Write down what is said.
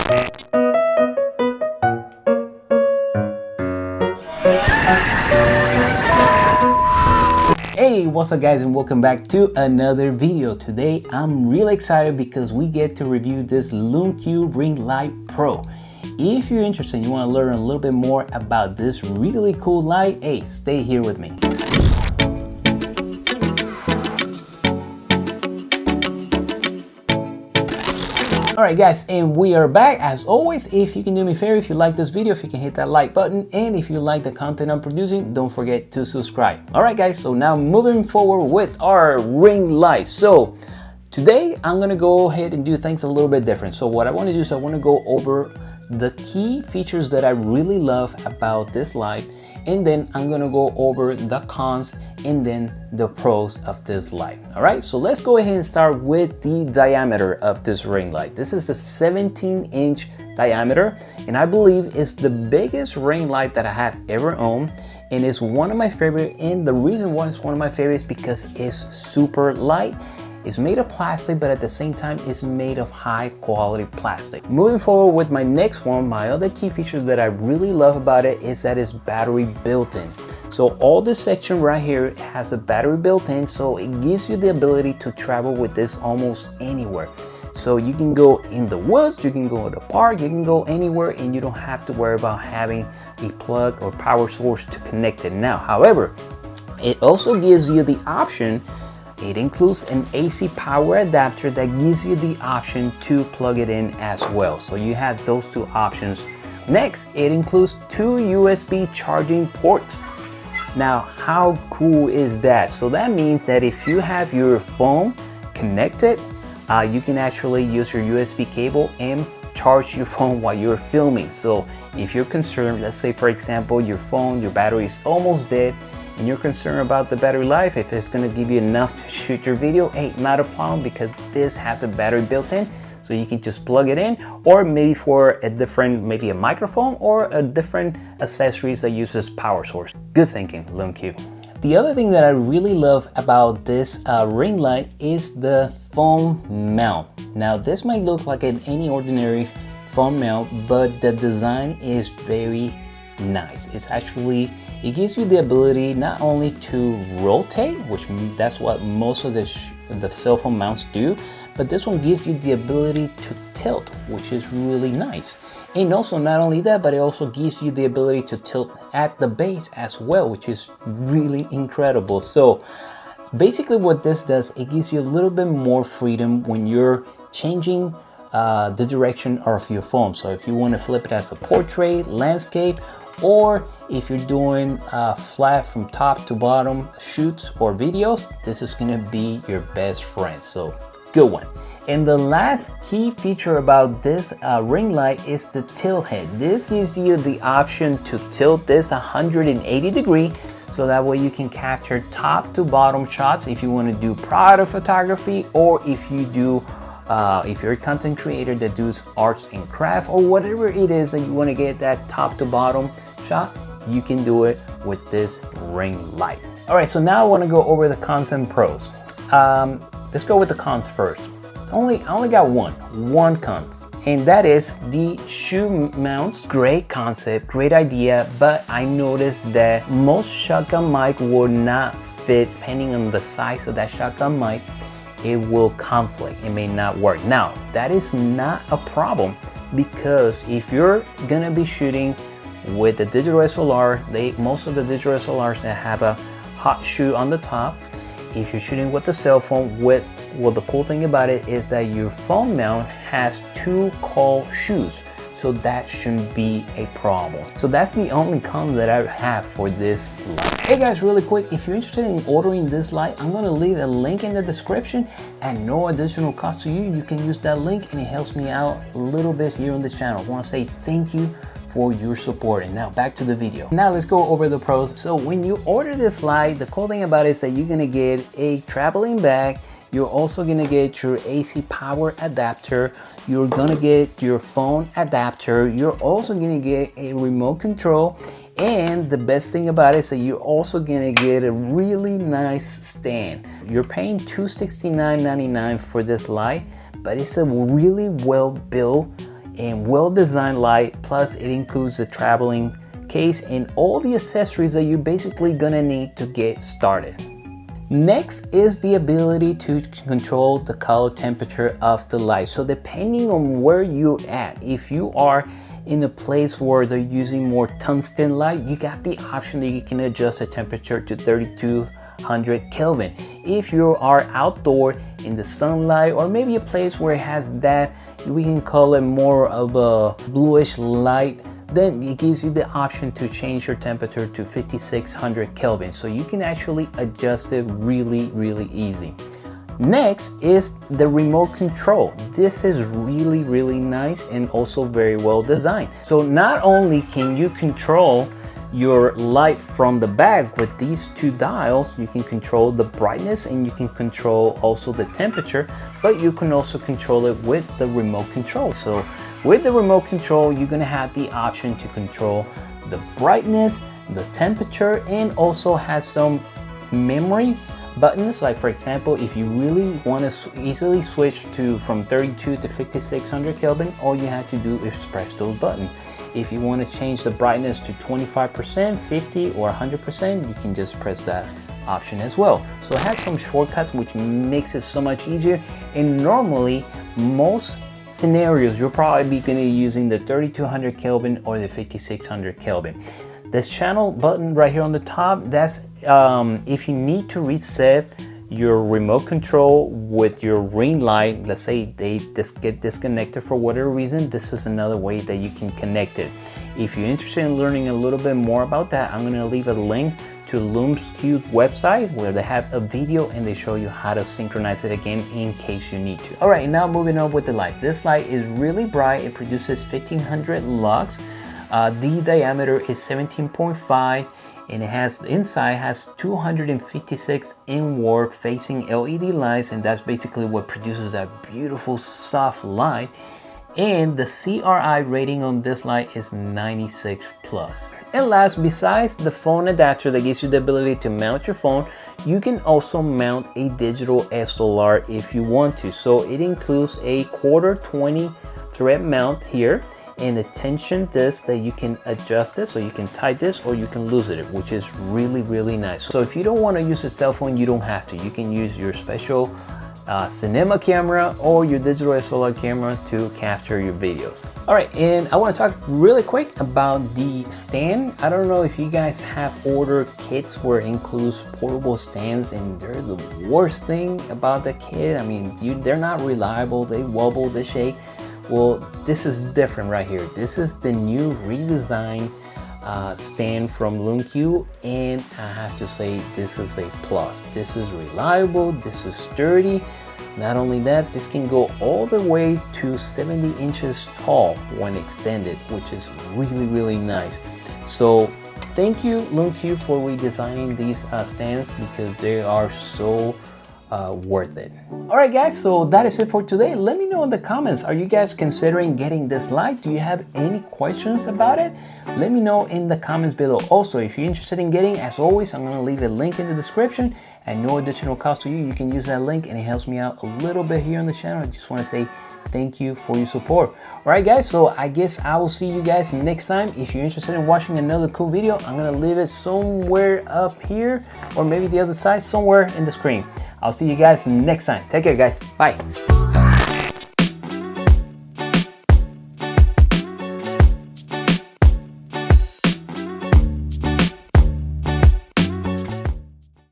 Hey, what's up guys, and welcome back to another video. Today I'm really excited because we get to review this Lume Cube Ring Light Pro. If you're interested and you want to learn a little bit more about this really cool light, hey, stay here with me. Alright guys, and we are back. As always, if you can do me a favor, if you like this video, if you can hit that like button, and if you like the content I'm producing, don't forget to subscribe. Alright guys, so now moving forward with our ring light. So today I'm gonna go ahead and do things a little bit different. So what I want to do is I want to go over the key features that I really love about this light, and then I'm gonna go over the cons and then the pros of this light. All right, so let's go ahead and start with the diameter of this ring light. This is a 17-inch diameter, and I believe it's the biggest ring light that I have ever owned, and it's one of my favorite. And the reason why it's one of my favorites is because it's super light. It's made of plastic, but at the same time, it's made of high quality plastic. Moving forward with my next one, my other key features that I really love about it is that it's battery built in. So all this section right here has a battery built in, so it gives you the ability to travel with this almost anywhere. So you can go in the woods, you can go to the park, you can go anywhere, and you don't have to worry about having a plug or power source to connect it. Now, however, it also gives you the option. It includes an AC power adapter that gives you the option to plug it in as well. So you have those two options. Next, it includes two USB charging ports. Now, how cool is that? So that means that if you have your phone connected, you can actually use your USB cable and charge your phone while you're filming. So if you're concerned, let's say for example, your phone, your battery is almost dead, and you're concerned about the battery life, if it's gonna give you enough to shoot your video, hey, not a problem, because this has a battery built in, so you can just plug it in, or maybe for a different, maybe a microphone or a different accessories that uses power source. Good thinking, Lume Cube. The other thing that I really love about this ring light is the foam mount. Now this might look like any ordinary foam mount, but the design is very nice. It gives you the ability not only to rotate, which that's what most of the cell phone mounts do, but this one gives you the ability to tilt, which is really nice. And also not only that, but it also gives you the ability to tilt at the base as well, which is really incredible. So basically what this does, it gives you a little bit more freedom when you're changing the direction of your phone. So if you want to flip it as a portrait, landscape, or if you're doing flat from top to bottom shoots or videos, this is gonna be your best friend. So good one. And the last key feature about this ring light is the tilt head. This gives you the option to tilt this 180 degrees, so that way you can capture top to bottom shots if you want to do product photography, or if you do if you're a content creator that does arts and craft, or whatever it is that you want to get that top to bottom shot, you can do it with this ring light. All right, so now I want to go over the cons and pros. Let's go with the cons first. I only got one cons, and that is the shoe mounts. Great concept, great idea, but I noticed that most shotgun mic will not fit. Depending on the size of that shotgun mic, it will conflict, it may not work. Now, that is not a problem, because if you're gonna be shooting with the digital SLR, most of the digital SLRs that have a hot shoe on the top, if you're shooting with the cell phone, well, the cool thing about it is that your phone mount has two cold shoes, so that shouldn't be a problem. So that's the only con that I have for this light. Hey guys, really quick, if you're interested in ordering this light, I'm gonna leave a link in the description at no additional cost to you. You can use that link and it helps me out a little bit here on this channel. I wanna say thank you for your support. And now back to the video. Now let's go over the pros. So when you order this light, the cool thing about it is that you're gonna get a traveling bag. You're also gonna get your AC power adapter. You're gonna get your phone adapter. You're also gonna get a remote control. And the best thing about it is that you're also gonna get a really nice stand. You're paying $269.99 for this light, but it's a really well built and well-designed light, plus it includes the traveling case and all the accessories that you're basically gonna need to get started. Next is the ability to control the color temperature of the light. So depending on where you're at, if you are in a place where they're using more tungsten light, you got the option that you can adjust the temperature to 3200 Kelvin. If you are outdoor in the sunlight, or maybe a place where it has that, we can call it more of a bluish light, then it gives you the option to change your temperature to 5600 Kelvin. So you can actually adjust it really easy. Next is the remote control. This is really nice and also very well designed. So not only can you control your light from the back with these two dials, you can control the brightness and you can control also the temperature, but you can also control it with the remote control. So with the remote control, you're gonna have the option to control the brightness, the temperature, and also has some memory buttons. Like for example, if you really want to easily switch from 32 to 5600 Kelvin, all you have to do is press those buttons. If you want to change the brightness to 25%, 50 or 100%, you can just press that option as well. So it has some shortcuts which makes it so much easier. And normally most scenarios you're probably going to be using the 3200 Kelvin or the 5600 Kelvin. This channel button right here on the top, that's if you need to reset your remote control with your ring light. Let's say they get disconnected for whatever reason, this is another way that you can connect it. If you're interested in learning a little bit more about that, I'm going to leave a link to Lume Cube's website where they have a video and they show you how to synchronize it again in case you need to. All right, now moving on with the light. This light is really bright. It produces 1500 lux. The diameter is 17.5 and it has inside has 256 inward facing LED lights, and that's basically what produces that beautiful soft light. And the CRI rating on this light is 96 plus. And last, besides the phone adapter that gives you the ability to mount your phone, you can also mount a digital SLR if you want to. So it includes a quarter 20 thread mount here and a tension disc that you can adjust it, so you can tie this or you can loosen it, which is really nice. So if you don't want to use a cell phone, you don't have to. You can use your special cinema camera or your digital SLR camera to capture your videos. All right, and I want to talk really quick about the stand. I don't know if you guys have ordered kits where it includes portable stands, and they're the worst thing about the kit. I mean, they're not reliable, they wobble, they shake. Well, this is different right here. This is the new redesigned stand from Lume Cube, and I have to say this is a plus. This is reliable, this is sturdy. Not only that, this can go all the way to 70 inches tall when extended, which is really nice. So thank you Lume Cube for redesigning these stands, because they are so worth it. All right guys, so that is it for today. Let me know in the comments, are you guys considering getting this light? Do you have any questions about it? Let me know in the comments below. Also, if you're interested in getting, as always, I'm going to leave a link in the description at no additional cost to you. You can use that link and it helps me out a little bit here on the channel. I just want to say thank you for your support. All right guys, so I guess I will see you guys next time. If you're interested in watching another cool video, I'm going to leave it somewhere up here, or maybe the other side, somewhere in the screen. I'll see you guys next time. Take care guys. Bye.